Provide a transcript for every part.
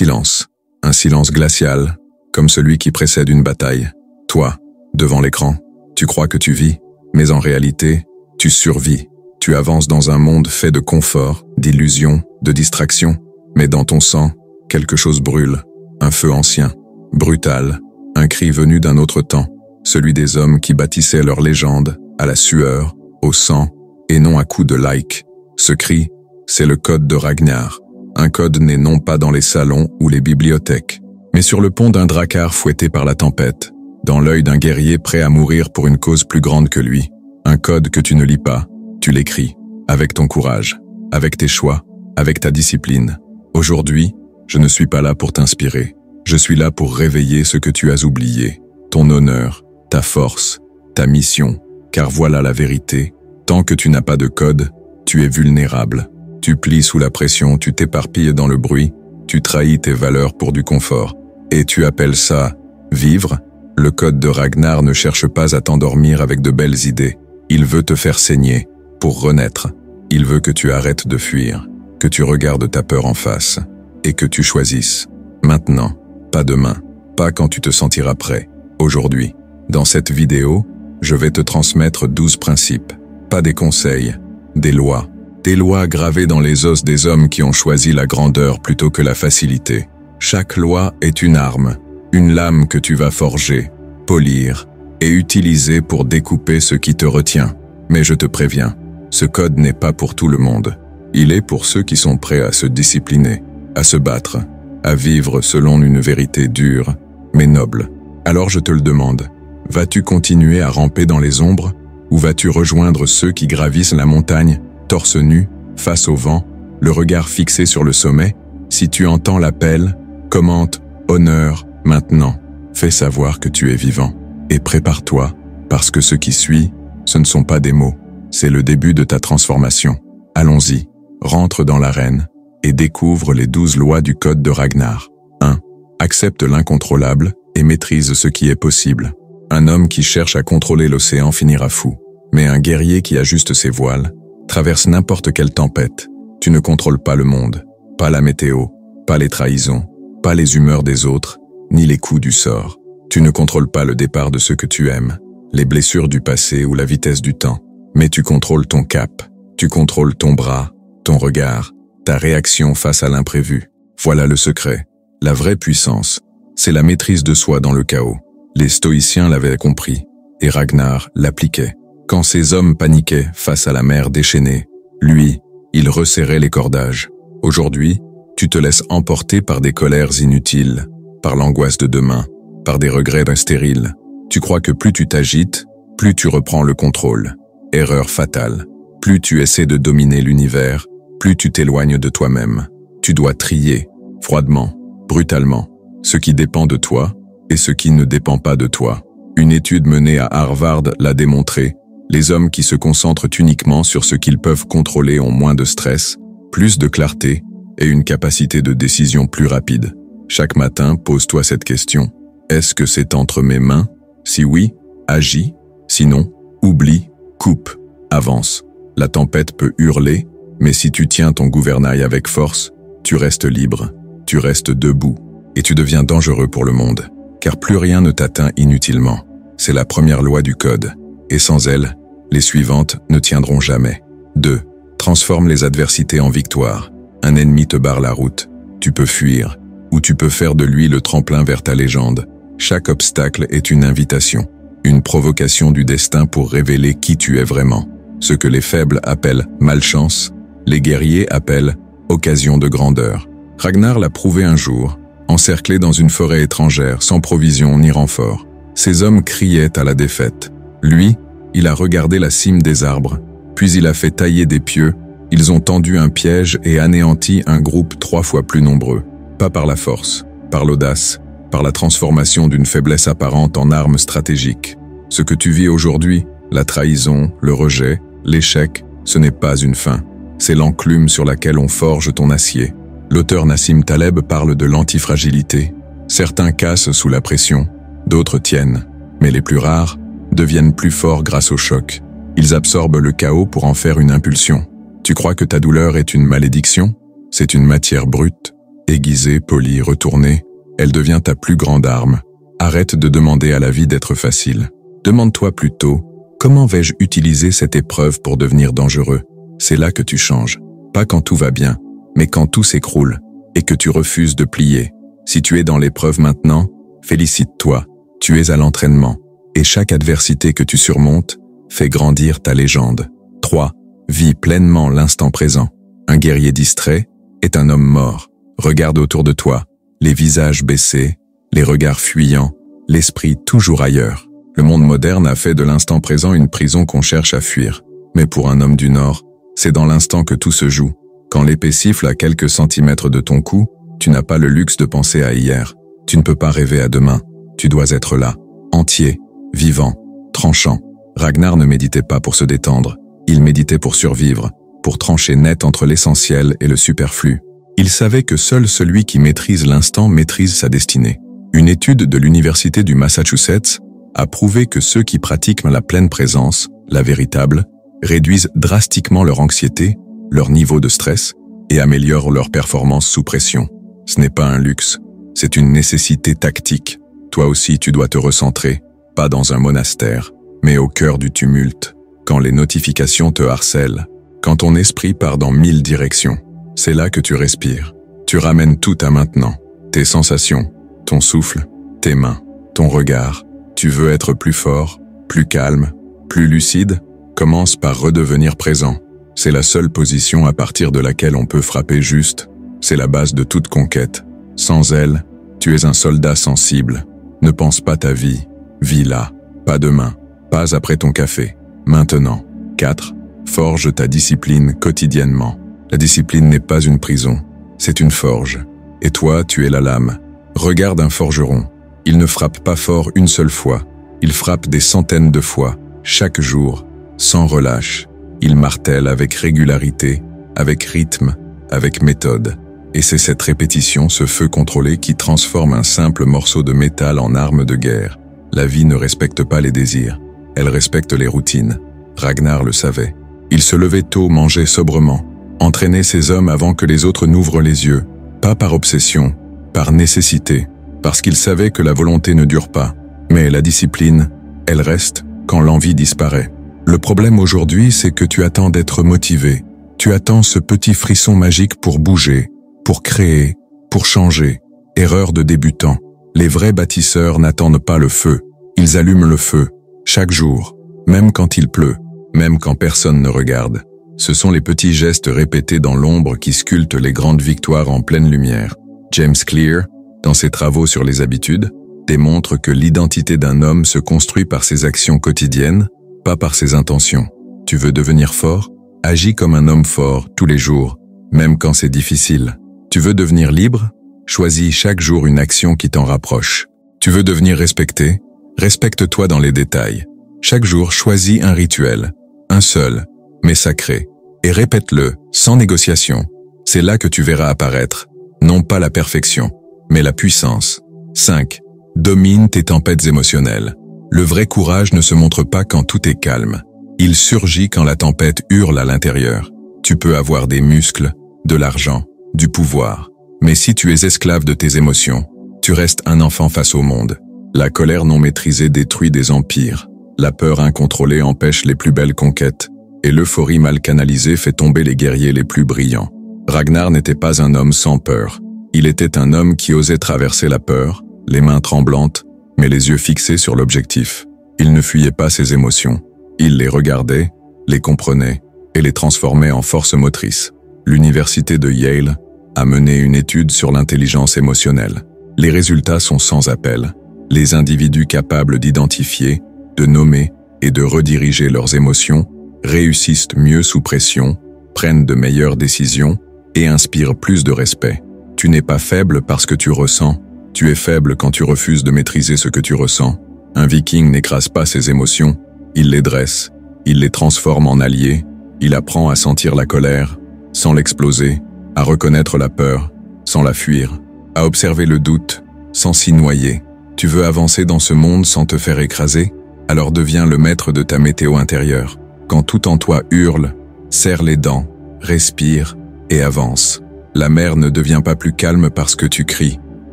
Silence. Un silence glacial, comme celui qui précède une bataille. Toi, devant l'écran, tu crois que tu vis, mais en réalité, tu survis. Tu avances dans un monde fait de confort, d'illusions, de distractions, mais dans ton sang, quelque chose brûle. Un feu ancien, brutal, un cri venu d'un autre temps, celui des hommes qui bâtissaient leur légende, à la sueur, au sang, et non à coups de like. Ce cri, c'est le code de Ragnar. Un code né non pas dans les salons ou les bibliothèques, mais sur le pont d'un drakkar fouetté par la tempête, dans l'œil d'un guerrier prêt à mourir pour une cause plus grande que lui. Un code que tu ne lis pas, tu l'écris, avec ton courage, avec tes choix, avec ta discipline. Aujourd'hui, je ne suis pas là pour t'inspirer. Je suis là pour réveiller ce que tu as oublié, ton honneur, ta force, ta mission, car voilà la vérité. Tant que tu n'as pas de code, tu es vulnérable. Tu plies sous la pression, tu t'éparpilles dans le bruit, tu trahis tes valeurs pour du confort. Et tu appelles ça vivre? Le code de Ragnar ne cherche pas à t'endormir avec de belles idées. Il veut te faire saigner, pour renaître. Il veut que tu arrêtes de fuir, que tu regardes ta peur en face, et que tu choisisses. Maintenant, pas demain, pas quand tu te sentiras prêt. Aujourd'hui, dans cette vidéo, je vais te transmettre 12 principes. Pas des conseils, des lois. Des lois gravées dans les os des hommes qui ont choisi la grandeur plutôt que la facilité. Chaque loi est une arme, une lame que tu vas forger, polir et utiliser pour découper ce qui te retient. Mais je te préviens, ce code n'est pas pour tout le monde. Il est pour ceux qui sont prêts à se discipliner, à se battre, à vivre selon une vérité dure, mais noble. Alors je te le demande, vas-tu continuer à ramper dans les ombres, ou vas-tu rejoindre ceux qui gravissent la montagne, torse nu, face au vent, le regard fixé sur le sommet? Si tu entends l'appel, commente « Honneur » maintenant. Fais savoir que tu es vivant. Et prépare-toi, parce que ce qui suit, ce ne sont pas des mots, c'est le début de ta transformation. Allons-y, rentre dans l'arène et découvre les 12 lois du code de Ragnar. 1. Accepte l'incontrôlable et maîtrise ce qui est possible. Un homme qui cherche à contrôler l'océan finira fou, mais un guerrier qui ajuste ses voiles traverse n'importe quelle tempête. Tu ne contrôles pas le monde, pas la météo, pas les trahisons, pas les humeurs des autres, ni les coups du sort. Tu ne contrôles pas le départ de ceux que tu aimes, les blessures du passé ou la vitesse du temps. Mais tu contrôles ton cap, tu contrôles ton bras, ton regard, ta réaction face à l'imprévu. Voilà le secret. La vraie puissance, c'est la maîtrise de soi dans le chaos. Les stoïciens l'avaient compris, et Ragnar l'appliquait. Quand ces hommes paniquaient face à la mer déchaînée, lui, il resserrait les cordages. Aujourd'hui, tu te laisses emporter par des colères inutiles, par l'angoisse de demain, par des regrets stériles. Tu crois que plus tu t'agites, plus tu reprends le contrôle. Erreur fatale. Plus tu essaies de dominer l'univers, plus tu t'éloignes de toi-même. Tu dois trier, froidement, brutalement, ce qui dépend de toi et ce qui ne dépend pas de toi. Une étude menée à Harvard l'a démontré. Les hommes qui se concentrent uniquement sur ce qu'ils peuvent contrôler ont moins de stress, plus de clarté et une capacité de décision plus rapide. Chaque matin, pose-toi cette question. Est-ce que c'est entre mes mains? Si oui, agis. Sinon, oublie, coupe, avance. La tempête peut hurler, mais si tu tiens ton gouvernail avec force, tu restes libre, tu restes debout, et tu deviens dangereux pour le monde, car plus rien ne t'atteint inutilement. C'est la première loi du code, et sans elle, les suivantes ne tiendront jamais. 2. Transforme les adversités en victoire. Un ennemi te barre la route. Tu peux fuir, ou tu peux faire de lui le tremplin vers ta légende. Chaque obstacle est une invitation, une provocation du destin pour révéler qui tu es vraiment. Ce que les faibles appellent malchance, les guerriers appellent occasion de grandeur. Ragnar l'a prouvé un jour, encerclé dans une forêt étrangère, sans provision ni renfort. Ces hommes criaient à la défaite. Lui, il a regardé la cime des arbres, puis il a fait tailler des pieux. Ils ont tendu un piège et anéanti un groupe 3 fois plus nombreux. Pas par la force, par l'audace, par la transformation d'une faiblesse apparente en arme stratégique. Ce que tu vis aujourd'hui, la trahison, le rejet, l'échec, ce n'est pas une fin. C'est l'enclume sur laquelle on forge ton acier. L'auteur Nassim Taleb parle de l'antifragilité. Certains cassent sous la pression, d'autres tiennent, mais les plus rares deviennent plus forts grâce au choc. Ils absorbent le chaos pour en faire une impulsion. Tu crois que ta douleur est une malédiction? C'est une matière brute, Aiguisée, polie, retournée, elle devient ta plus grande arme. Arrête de demander à la vie d'être facile. Demande-toi plutôt, comment vais-je utiliser cette épreuve pour devenir dangereux? C'est là que tu changes. Pas quand tout va bien, mais quand tout s'écroule et que tu refuses de plier. Si tu es dans l'épreuve maintenant, félicite-toi. Tu es à l'entraînement. Et chaque adversité que tu surmontes fait grandir ta légende. 3. Vis pleinement l'instant présent. Un guerrier distrait est un homme mort. Regarde autour de toi, les visages baissés, les regards fuyants, l'esprit toujours ailleurs. Le monde moderne a fait de l'instant présent une prison qu'on cherche à fuir. Mais pour un homme du Nord, c'est dans l'instant que tout se joue. Quand l'épée siffle à quelques centimètres de ton cou, tu n'as pas le luxe de penser à hier. Tu ne peux pas rêver à demain. Tu dois être là, entier, vivant, tranchant. Ragnar ne méditait pas pour se détendre. Il méditait pour survivre, pour trancher net entre l'essentiel et le superflu. Il savait que seul celui qui maîtrise l'instant maîtrise sa destinée. Une étude de l'Université du Massachusetts a prouvé que ceux qui pratiquent la pleine présence, la véritable, réduisent drastiquement leur anxiété, leur niveau de stress et améliorent leur performance sous pression. Ce n'est pas un luxe, c'est une nécessité tactique. Toi aussi tu dois te recentrer, pas dans un monastère, mais au cœur du tumulte, quand les notifications te harcèlent, quand ton esprit part dans 1000 directions. C'est là que tu respires. Tu ramènes tout à maintenant. Tes sensations, ton souffle, tes mains, ton regard. Tu veux être plus fort, plus calme, plus lucide? Commence par redevenir présent. C'est la seule position à partir de laquelle on peut frapper juste. C'est la base de toute conquête. Sans elle, tu es un soldat sensible. Ne pense pas ta vie. Vis là. Pas demain. Pas après ton café. Maintenant. 4. Forge ta discipline quotidiennement. La discipline n'est pas une prison, c'est une forge. Et toi, tu es la lame. Regarde un forgeron. Il ne frappe pas fort une seule fois. Il frappe des centaines de fois, chaque jour, sans relâche. Il martèle avec régularité, avec rythme, avec méthode. Et c'est cette répétition, ce feu contrôlé qui transforme un simple morceau de métal en arme de guerre. La vie ne respecte pas les désirs, elle respecte les routines. Ragnar le savait. Il se levait tôt, mangeait sobrement. Entraîner ses hommes avant que les autres n'ouvrent les yeux, pas par obsession, par nécessité, parce qu'il savait que la volonté ne dure pas. Mais la discipline, elle reste quand l'envie disparaît. Le problème aujourd'hui, c'est que tu attends d'être motivé. Tu attends ce petit frisson magique pour bouger, pour créer, pour changer. Erreur de débutant. Les vrais bâtisseurs n'attendent pas le feu. Ils allument le feu, chaque jour, même quand il pleut, même quand personne ne regarde. Ce sont les petits gestes répétés dans l'ombre qui sculptent les grandes victoires en pleine lumière. James Clear, dans ses travaux sur les habitudes, démontre que l'identité d'un homme se construit par ses actions quotidiennes, pas par ses intentions. Tu veux devenir fort? Agis comme un homme fort tous les jours, même quand c'est difficile. Tu veux devenir libre? Choisis chaque jour une action qui t'en rapproche. Tu veux devenir respecté? Respecte-toi dans les détails. Chaque jour, choisis un rituel, un seul, mais sacré, et répète-le, sans négociation. C'est là que tu verras apparaître, non pas la perfection, mais la puissance. 5. Domine tes tempêtes émotionnelles. Le vrai courage ne se montre pas quand tout est calme. Il surgit quand la tempête hurle à l'intérieur. Tu peux avoir des muscles, de l'argent, du pouvoir. Mais si tu es esclave de tes émotions, tu restes un enfant face au monde. La colère non maîtrisée détruit des empires. La peur incontrôlée empêche les plus belles conquêtes. Et l'euphorie mal canalisée fait tomber les guerriers les plus brillants. Ragnar n'était pas un homme sans peur. Il était un homme qui osait traverser la peur, les mains tremblantes, mais les yeux fixés sur l'objectif. Il ne fuyait pas ses émotions. Il les regardait, les comprenait et les transformait en force motrice. L'université de Yale a mené une étude sur l'intelligence émotionnelle. Les résultats sont sans appel. Les individus capables d'identifier, de nommer et de rediriger leurs émotions réussissent mieux sous pression, prennent de meilleures décisions et inspirent plus de respect. Tu n'es pas faible parce que tu ressens, tu es faible quand tu refuses de maîtriser ce que tu ressens. Un viking n'écrase pas ses émotions, il les dresse, il les transforme en alliés, il apprend à sentir la colère, sans l'exploser, à reconnaître la peur, sans la fuir, à observer le doute, sans s'y noyer. Tu veux avancer dans ce monde sans te faire écraser? Alors deviens le maître de ta météo intérieure. Quand tout en toi hurle, serre les dents, respire et avance. La mer ne devient pas plus calme parce que tu cries.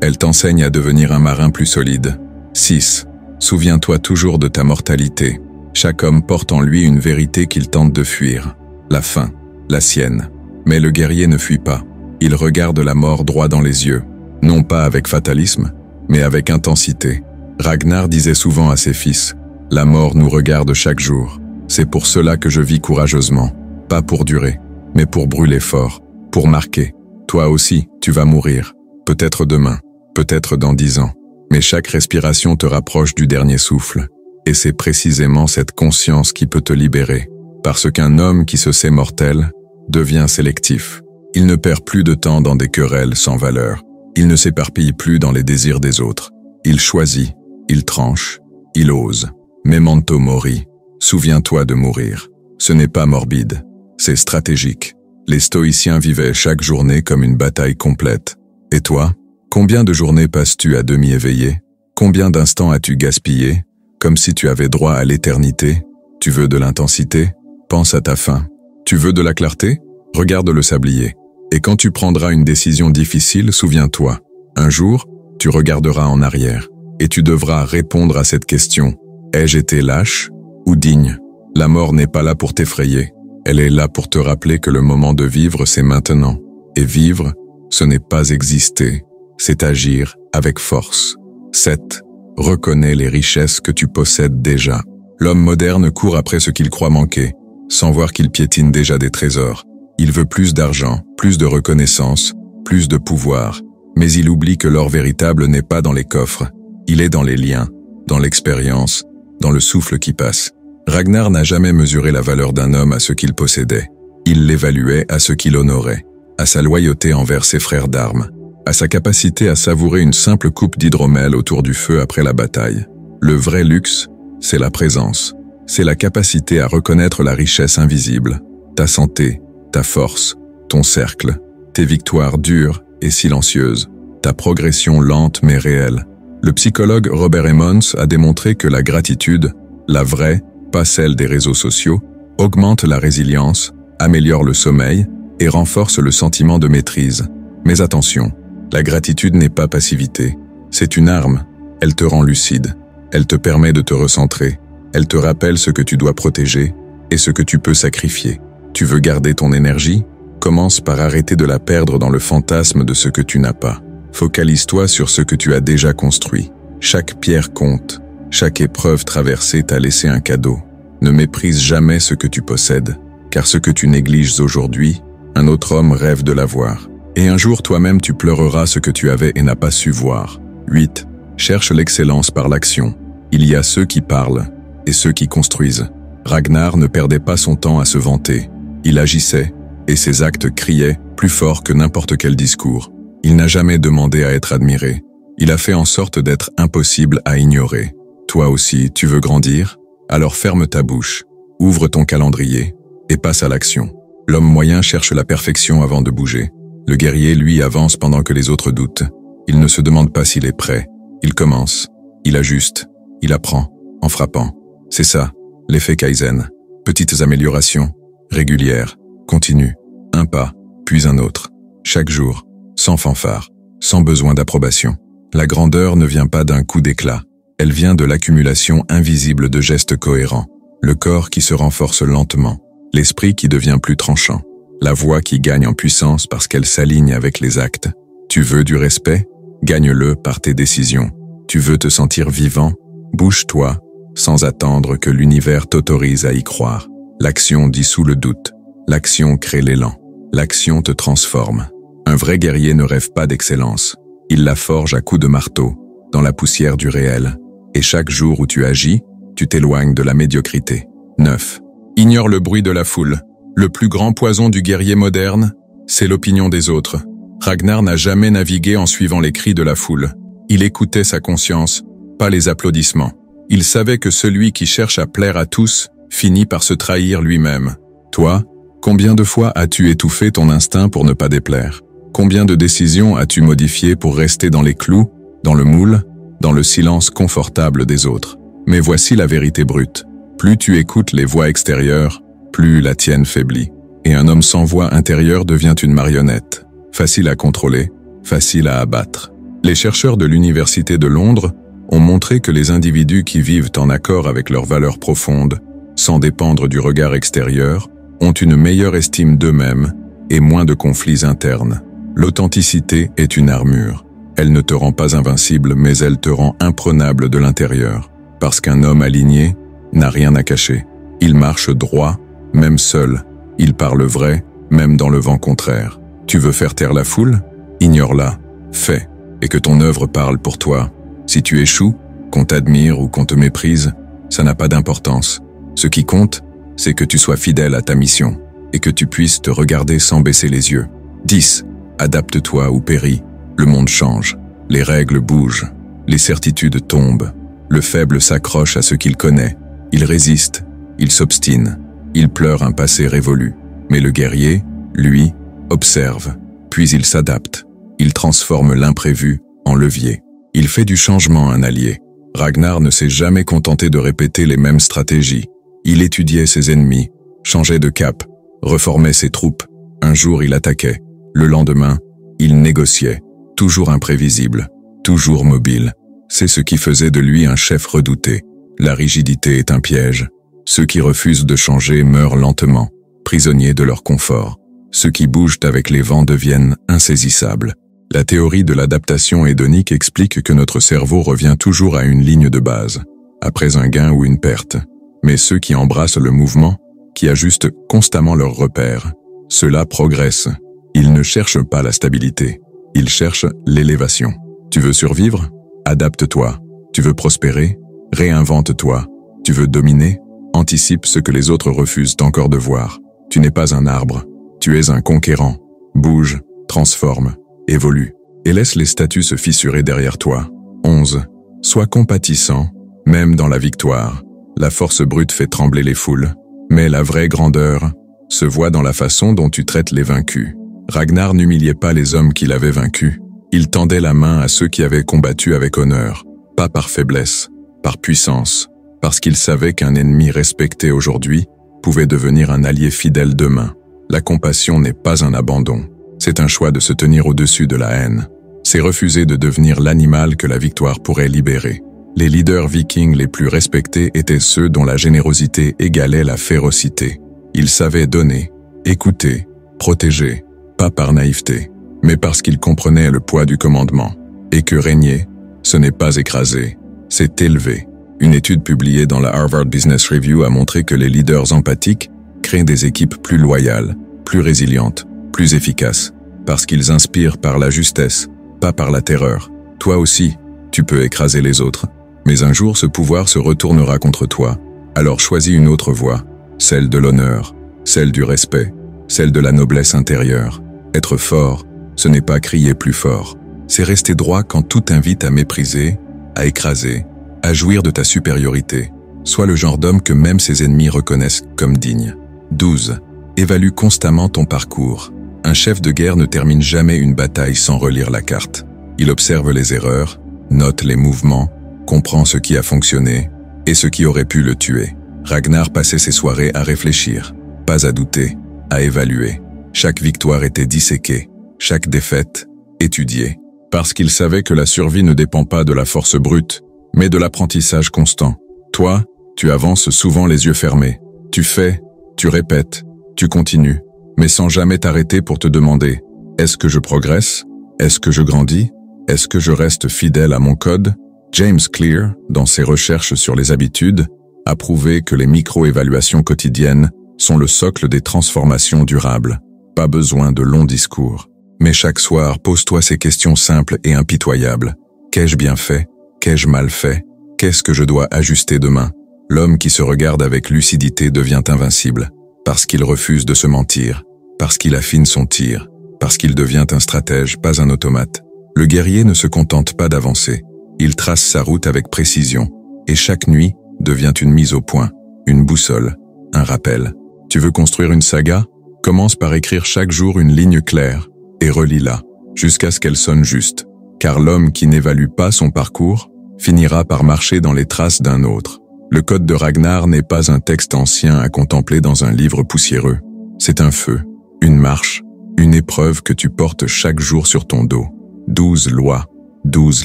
Elle t'enseigne à devenir un marin plus solide. 6. Souviens-toi toujours de ta mortalité. Chaque homme porte en lui une vérité qu'il tente de fuir. La faim, la sienne. Mais le guerrier ne fuit pas. Il regarde la mort droit dans les yeux. Non pas avec fatalisme, mais avec intensité. Ragnar disait souvent à ses fils, « La mort nous regarde chaque jour. C'est pour cela que je vis courageusement. Pas pour durer, mais pour brûler fort, pour marquer. Toi aussi, tu vas mourir. Peut-être demain, peut-être dans 10 ans. Mais chaque respiration te rapproche du dernier souffle. Et c'est précisément cette conscience qui peut te libérer. Parce qu'un homme qui se sait mortel devient sélectif. Il ne perd plus de temps dans des querelles sans valeur. Il ne s'éparpille plus dans les désirs des autres. Il choisit, il tranche, il ose. Memento mori. Souviens-toi de mourir. Ce n'est pas morbide, c'est stratégique. Les stoïciens vivaient chaque journée comme une bataille complète. Et toi, combien de journées passes-tu à demi éveillé? Combien d'instants as-tu gaspillé? Comme si tu avais droit à l'éternité? Tu veux de l'intensité? Pense à ta faim. Tu veux de la clarté? Regarde le sablier. Et quand tu prendras une décision difficile, souviens-toi. Un jour, tu regarderas en arrière. Et tu devras répondre à cette question. Ai-je été lâche ou digne? La mort n'est pas là pour t'effrayer. Elle est là pour te rappeler que le moment de vivre, c'est maintenant. Et vivre, ce n'est pas exister, c'est agir avec force. 7. Reconnais les richesses que tu possèdes déjà. L'homme moderne court après ce qu'il croit manquer, sans voir qu'il piétine déjà des trésors. Il veut plus d'argent, plus de reconnaissance, plus de pouvoir. Mais il oublie que l'or véritable n'est pas dans les coffres. Il est dans les liens, dans l'expérience, dans le souffle qui passe. Ragnar n'a jamais mesuré la valeur d'un homme à ce qu'il possédait. Il l'évaluait à ce qu'il honorait, à sa loyauté envers ses frères d'armes, à sa capacité à savourer une simple coupe d'hydromel autour du feu après la bataille. Le vrai luxe, c'est la présence, c'est la capacité à reconnaître la richesse invisible, ta santé, ta force, ton cercle, tes victoires dures et silencieuses, ta progression lente mais réelle. Le psychologue Robert Emmons a démontré que la gratitude, la vraie, pas celle des réseaux sociaux, augmente la résilience, améliore le sommeil et renforce le sentiment de maîtrise. Mais attention, la gratitude n'est pas passivité. C'est une arme. Elle te rend lucide. Elle te permet de te recentrer. Elle te rappelle ce que tu dois protéger et ce que tu peux sacrifier. Tu veux garder ton énergie? Commence par arrêter de la perdre dans le fantasme de ce que tu n'as pas. Focalise-toi sur ce que tu as déjà construit. Chaque pierre compte. Chaque épreuve traversée t'a laissé un cadeau. Ne méprise jamais ce que tu possèdes, car ce que tu négliges aujourd'hui, un autre homme rêve de l'avoir. Et un jour toi-même tu pleureras ce que tu avais et n'as pas su voir. 8. Cherche l'excellence par l'action. Il y a ceux qui parlent et ceux qui construisent. Ragnar ne perdait pas son temps à se vanter. Il agissait, et ses actes criaient plus fort que n'importe quel discours. Il n'a jamais demandé à être admiré. Il a fait en sorte d'être impossible à ignorer. Toi aussi, tu veux grandir? Alors ferme ta bouche, ouvre ton calendrier et passe à l'action. L'homme moyen cherche la perfection avant de bouger. Le guerrier, lui, avance pendant que les autres doutent. Il ne se demande pas s'il est prêt. Il commence, il ajuste, il apprend, en frappant. C'est ça, l'effet Kaizen. Petites améliorations, régulières, continues. Un pas, puis un autre. Chaque jour, sans fanfare, sans besoin d'approbation. La grandeur ne vient pas d'un coup d'éclat. Elle vient de l'accumulation invisible de gestes cohérents, le corps qui se renforce lentement, l'esprit qui devient plus tranchant, la voix qui gagne en puissance parce qu'elle s'aligne avec les actes. Tu veux du respect? Gagne-le par tes décisions. Tu veux te sentir vivant? Bouge-toi, sans attendre que l'univers t'autorise à y croire. L'action dissout le doute, l'action crée l'élan, l'action te transforme. Un vrai guerrier ne rêve pas d'excellence, il la forge à coups de marteau, dans la poussière du réel. Et chaque jour où tu agis, tu t'éloignes de la médiocrité. 9. Ignore le bruit de la foule. Le plus grand poison du guerrier moderne, c'est l'opinion des autres. Ragnar n'a jamais navigué en suivant les cris de la foule. Il écoutait sa conscience, pas les applaudissements. Il savait que celui qui cherche à plaire à tous finit par se trahir lui-même. Toi, combien de fois as-tu étouffé ton instinct pour ne pas déplaire? Combien de décisions as-tu modifiées pour rester dans les clous, dans le moule, dans le silence confortable des autres? Mais voici la vérité brute. Plus tu écoutes les voix extérieures, plus la tienne faiblit. Et un homme sans voix intérieure devient une marionnette, facile à contrôler, facile à abattre. Les chercheurs de l'Université de Londres ont montré que les individus qui vivent en accord avec leurs valeurs profondes, sans dépendre du regard extérieur, ont une meilleure estime d'eux-mêmes et moins de conflits internes. L'authenticité est une armure. Elle ne te rend pas invincible, mais elle te rend imprenable de l'intérieur. Parce qu'un homme aligné n'a rien à cacher. Il marche droit, même seul. Il parle vrai, même dans le vent contraire. Tu veux faire taire la foule? Ignore-la. Fais. Et que ton œuvre parle pour toi. Si tu échoues, qu'on t'admire ou qu'on te méprise, ça n'a pas d'importance. Ce qui compte, c'est que tu sois fidèle à ta mission et que tu puisses te regarder sans baisser les yeux. 10. Adapte-toi ou péris. Le monde change. Les règles bougent. Les certitudes tombent. Le faible s'accroche à ce qu'il connaît. Il résiste. Il s'obstine. Il pleure un passé révolu. Mais le guerrier, lui, observe. Puis il s'adapte. Il transforme l'imprévu en levier. Il fait du changement un allié. Ragnar ne s'est jamais contenté de répéter les mêmes stratégies. Il étudiait ses ennemis, changeait de cap, reformait ses troupes. Un jour, il attaquait. Le lendemain, il négociait. Toujours imprévisible, toujours mobile. C'est ce qui faisait de lui un chef redouté. La rigidité est un piège. Ceux qui refusent de changer meurent lentement, prisonniers de leur confort. Ceux qui bougent avec les vents deviennent insaisissables. La théorie de l'adaptation hédonique explique que notre cerveau revient toujours à une ligne de base, après un gain ou une perte. Mais ceux qui embrassent le mouvement, qui ajustent constamment leurs repères, ceux-là progressent. Ils ne cherchent pas la stabilité, ils cherchent l'élévation. Tu veux survivre? Adapte-toi. Tu veux prospérer? Réinvente-toi. Tu veux dominer? Anticipe ce que les autres refusent encore de voir. Tu n'es pas un arbre, tu es un conquérant. Bouge, transforme, évolue, et laisse les statues se fissurer derrière toi. 11. Sois compatissant, même dans la victoire. La force brute fait trembler les foules, mais la vraie grandeur se voit dans la façon dont tu traites les vaincus. Ragnar n'humiliait pas les hommes qu'il avait vaincus. Il tendait la main à ceux qui avaient combattu avec honneur, pas par faiblesse, par puissance, parce qu'il savait qu'un ennemi respecté aujourd'hui pouvait devenir un allié fidèle demain. La compassion n'est pas un abandon, c'est un choix de se tenir au-dessus de la haine. C'est refuser de devenir l'animal que la victoire pourrait libérer. Les leaders vikings les plus respectés étaient ceux dont la générosité égalait la férocité. Ils savaient donner, écouter, protéger, pas par naïveté, mais parce qu'ils comprenaient le poids du commandement. Et que régner, ce n'est pas écraser, c'est élever. Une étude publiée dans la Harvard Business Review a montré que les leaders empathiques créent des équipes plus loyales, plus résilientes, plus efficaces, parce qu'ils inspirent par la justesse, pas par la terreur. Toi aussi, tu peux écraser les autres, mais un jour ce pouvoir se retournera contre toi. Alors choisis une autre voie, celle de l'honneur, celle du respect, celle de la noblesse intérieure. Être fort, ce n'est pas crier plus fort, c'est rester droit quand tout t'invite à mépriser, à écraser, à jouir de ta supériorité. Sois le genre d'homme que même ses ennemis reconnaissent comme digne. 12. Évalue constamment ton parcours. Un chef de guerre ne termine jamais une bataille sans relire la carte. Il observe les erreurs, note les mouvements, comprend ce qui a fonctionné et ce qui aurait pu le tuer. Ragnar passait ses soirées à réfléchir, pas à douter, à évaluer. Chaque victoire était disséquée, chaque défaite étudiée, parce qu'il savait que la survie ne dépend pas de la force brute, mais de l'apprentissage constant. Toi, tu avances souvent les yeux fermés. Tu fais, tu répètes, tu continues, mais sans jamais t'arrêter pour te demander « Est-ce que je progresse? Est-ce que je grandis? Est-ce que je reste fidèle à mon code ?» James Clear, dans ses recherches sur les habitudes, a prouvé que les micro-évaluations quotidiennes sont le socle des transformations durables. Pas besoin de longs discours. Mais chaque soir, pose-toi ces questions simples et impitoyables. Qu'ai-je bien fait? Qu'ai-je mal fait? Qu'est-ce que je dois ajuster demain? L'homme qui se regarde avec lucidité devient invincible, parce qu'il refuse de se mentir, parce qu'il affine son tir, parce qu'il devient un stratège, pas un automate. Le guerrier ne se contente pas d'avancer. Il trace sa route avec précision, et chaque nuit devient une mise au point, une boussole, un rappel. Tu veux construire une saga? Commence par écrire chaque jour une ligne claire, et relis-la, jusqu'à ce qu'elle sonne juste. Car l'homme qui n'évalue pas son parcours finira par marcher dans les traces d'un autre. Le code de Ragnar n'est pas un texte ancien à contempler dans un livre poussiéreux. C'est un feu, une marche, une épreuve que tu portes chaque jour sur ton dos. 12 lois, 12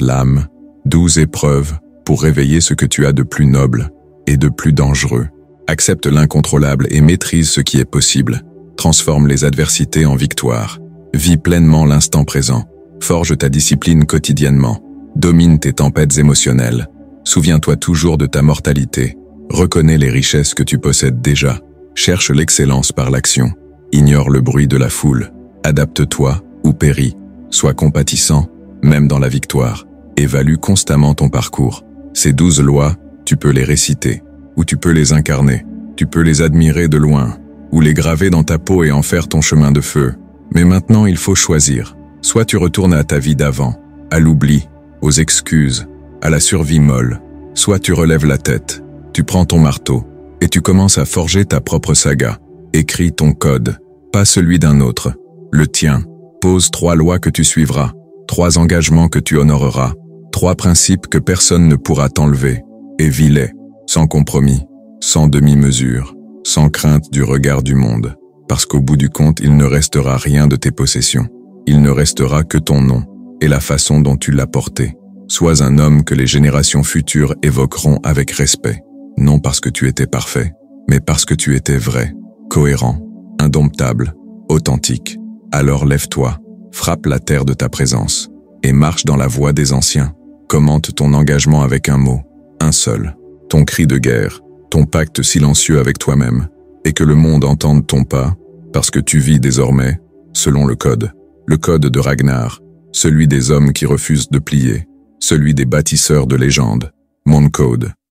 lames, 12 épreuves pour réveiller ce que tu as de plus noble et de plus dangereux. Accepte l'incontrôlable et maîtrise ce qui est possible. Transforme les adversités en victoires. Vis pleinement l'instant présent. Forge ta discipline quotidiennement. Domine tes tempêtes émotionnelles. Souviens-toi toujours de ta mortalité. Reconnais les richesses que tu possèdes déjà. Cherche l'excellence par l'action. Ignore le bruit de la foule. Adapte-toi ou péris. Sois compatissant, même dans la victoire. Évalue constamment ton parcours. Ces 12 lois, tu peux les réciter, ou tu peux les incarner. Tu peux les admirer de loin, ou les graver dans ta peau et en faire ton chemin de feu. Mais maintenant, il faut choisir. Soit tu retournes à ta vie d'avant, à l'oubli, aux excuses, à la survie molle. Soit tu relèves la tête, tu prends ton marteau, et tu commences à forger ta propre saga. Écris ton code, pas celui d'un autre, le tien. Pose 3 lois que tu suivras, 3 engagements que tu honoreras, 3 principes que personne ne pourra t'enlever, et vis-les, sans compromis, sans demi-mesure, sans crainte du regard du monde, parce qu'au bout du compte, il ne restera rien de tes possessions. Il ne restera que ton nom et la façon dont tu l'as porté. Sois un homme que les générations futures évoqueront avec respect, non parce que tu étais parfait, mais parce que tu étais vrai, cohérent, indomptable, authentique. Alors lève-toi, frappe la terre de ta présence, et marche dans la voie des anciens. Commente ton engagement avec un mot, un seul, ton cri de guerre, ton pacte silencieux avec toi-même, et que le monde entende ton pas, parce que tu vis désormais, selon le code de Ragnar, celui des hommes qui refusent de plier, celui des bâtisseurs de légendes, mon code.